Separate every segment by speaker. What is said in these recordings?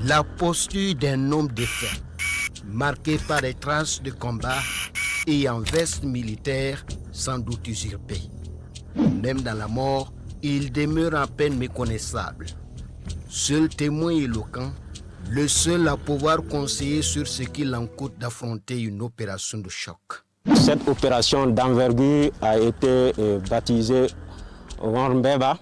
Speaker 1: La posture d'un homme défait, marqué par des traces de combat et en veste militaire sans doute usurpée. Même dans la mort, il demeure à peine méconnaissable. Seul témoin éloquent, le seul à pouvoir conseiller sur ce qu'il en coûte d'affronter une opération de choc.
Speaker 2: Cette opération d'envergure a été baptisée Warmbeba,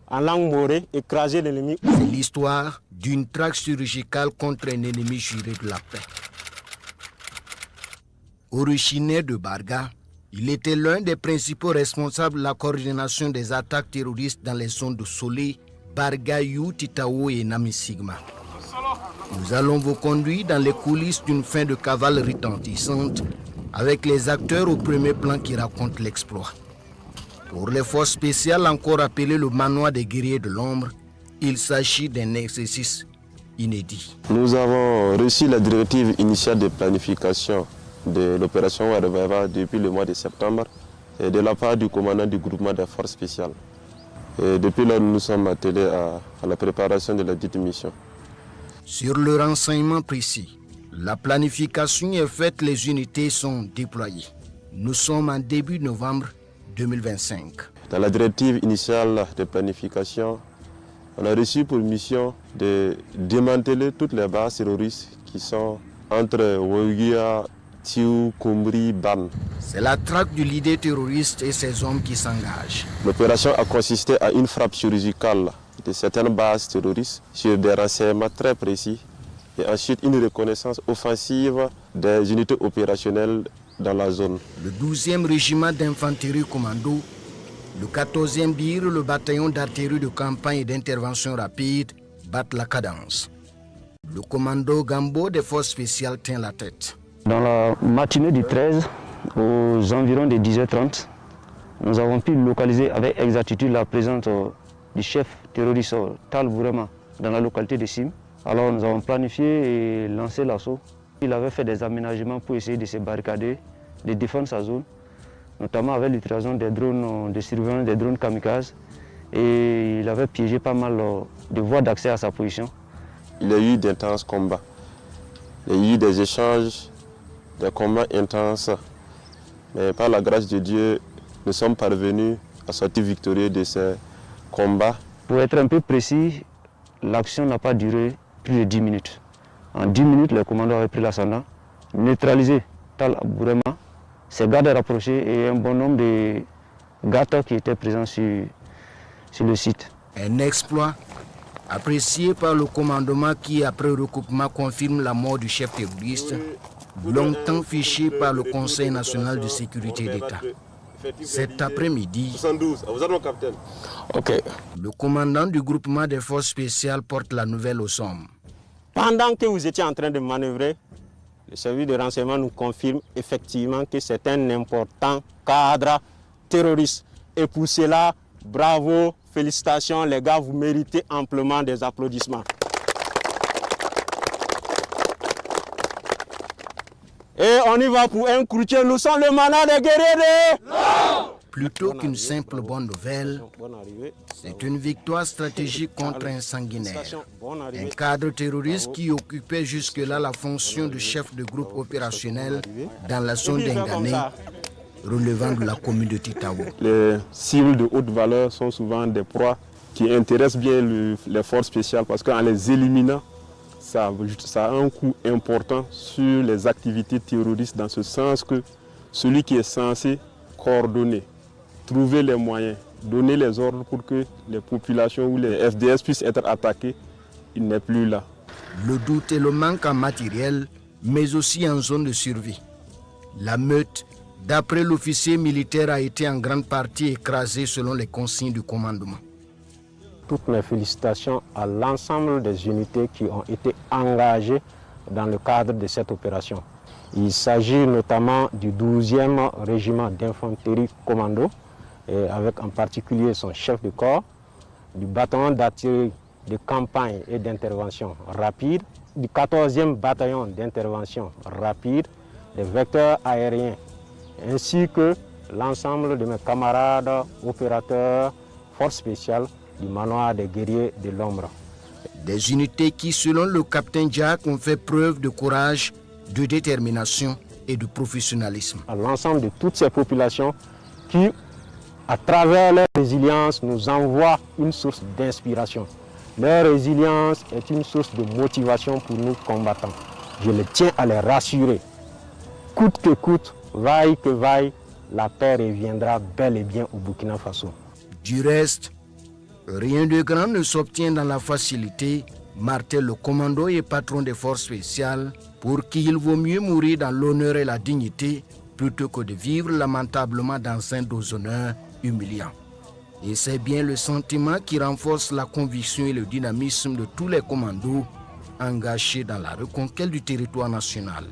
Speaker 2: en langue morée, écraser l'ennemi.
Speaker 1: C'est l'histoire d'une traque chirurgicale contre un ennemi juré de la paix. Originaire de Barga, il était l'un des principaux responsables de la coordination des attaques terroristes dans les zones de Solé, Barga-You, Titao et Namisigma. Nous allons vous conduire dans les coulisses d'une fin de cavale retentissante avec les acteurs au premier plan qui racontent l'exploit. Pour les forces spéciales encore appelées le manoir des guerriers de l'ombre, il s'agit d'un exercice inédit.
Speaker 3: Nous avons reçu la directive initiale de planification de l'opération Warmbeba depuis le mois de septembre et de la part du commandant du groupement des forces spéciales. Et depuis là, nous nous sommes attelés à la préparation de la dite mission.
Speaker 1: Sur le renseignement précis, la planification est faite, les unités sont déployées. Nous sommes en début novembre 2025.
Speaker 3: Dans la directive initiale de planification, on a reçu pour mission de démanteler toutes les bases terroristes qui sont entre Ouéguia, Tiou, Kombri, Ban.
Speaker 1: C'est la traque du leader terroriste et ses hommes qui s'engagent.
Speaker 3: L'opération a consisté à une frappe chirurgicale de certaines bases terroristes sur des renseignements très précis et ensuite une reconnaissance offensive des unités opérationnelles dans la zone.
Speaker 1: Le 12e régiment d'infanterie commando, le 14e BIR, le bataillon d'artillerie de campagne et d'intervention rapide battent la cadence. Le commando Gambo des forces spéciales tient la tête.
Speaker 2: Dans la matinée du 13, aux environs de 10h30, nous avons pu localiser avec exactitude la présence du chef terroriste Tal Bourema dans la localité de Sim. Alors nous avons planifié et lancé l'assaut. Il avait fait des aménagements pour essayer de se barricader, de défendre sa zone, notamment avec l'utilisation des drones de surveillance, des drones kamikazes. Et il avait piégé pas mal de voies d'accès à sa position.
Speaker 3: Il y a eu d'intenses combats. Il y a eu des échanges, des combats intenses. Mais par la grâce de Dieu, nous sommes parvenus à sortir victorieux de ces combats.
Speaker 2: Pour être un peu précis, l'action n'a pas duré plus de 10 minutes. En 10 minutes, les commandos avaient pris l'ascendant, neutralisé Tal Bourema, ses gardes rapprochés et un bon nombre de gardes qui étaient présents sur le site.
Speaker 1: Un exploit apprécié par le commandement qui, après recoupement, confirme la mort du chef terroriste, longtemps fiché par le Conseil national de sécurité d'État. Cet après-midi, le commandant du groupement des forces spéciales porte la nouvelle aux hommes.
Speaker 2: Pendant que vous étiez en train de manœuvrer, le service de renseignement nous confirme effectivement que c'est un important cadre terroriste. Et pour cela, bravo, félicitations les gars, vous méritez amplement des applaudissements. Et on y va pour un croutier, nous sommes le manoir des guerriers.
Speaker 1: Plutôt qu'une simple bonne nouvelle, c'est une victoire stratégique contre un sanguinaire. Un cadre terroriste qui occupait jusque-là la fonction de chef de groupe opérationnel dans la zone d'Engané, relevant de la commune de Titao.
Speaker 3: Les cibles de haute valeur sont souvent des proies qui intéressent bien les forces spéciales parce qu'en les éliminant, ça a un coût important sur les activités terroristes dans ce sens que celui qui est censé coordonner, trouver les moyens, donner les ordres pour que les populations ou les FDS puissent être attaqués, il n'est plus là.
Speaker 1: Le doute et le manque en matériel, mais aussi en zone de survie. La meute, d'après l'officier militaire, a été en grande partie écrasée selon les consignes du commandement.
Speaker 2: Toutes mes félicitations à l'ensemble des unités qui ont été engagées dans le cadre de cette opération. Il s'agit notamment du 12e régiment d'infanterie commando, et avec en particulier son chef de corps, du bataillon d'artillerie de campagne et d'intervention rapide, du 14e bataillon d'intervention rapide, des vecteurs aériens, ainsi que l'ensemble de mes camarades opérateurs forces spéciales du manoir des guerriers de l'ombre.
Speaker 1: Des unités qui, selon le capitaine Jack, ont fait preuve de courage, de détermination et de professionnalisme.
Speaker 2: À l'ensemble de toutes ces populations qui, à travers leur résilience, nous envoient une source d'inspiration. Leur résilience est une source de motivation pour nous combattants. Je les tiens à les rassurer. Coûte que coûte, vaille que vaille, la paix reviendra bel et bien au Burkina Faso.
Speaker 1: Du reste, rien de grand ne s'obtient dans la facilité, martèle le commando et patron des forces spéciales, pour qui il vaut mieux mourir dans l'honneur et la dignité plutôt que de vivre lamentablement dans un déshonneur humiliant. Et c'est bien le sentiment qui renforce la conviction et le dynamisme de tous les commandos engagés dans la reconquête du territoire national.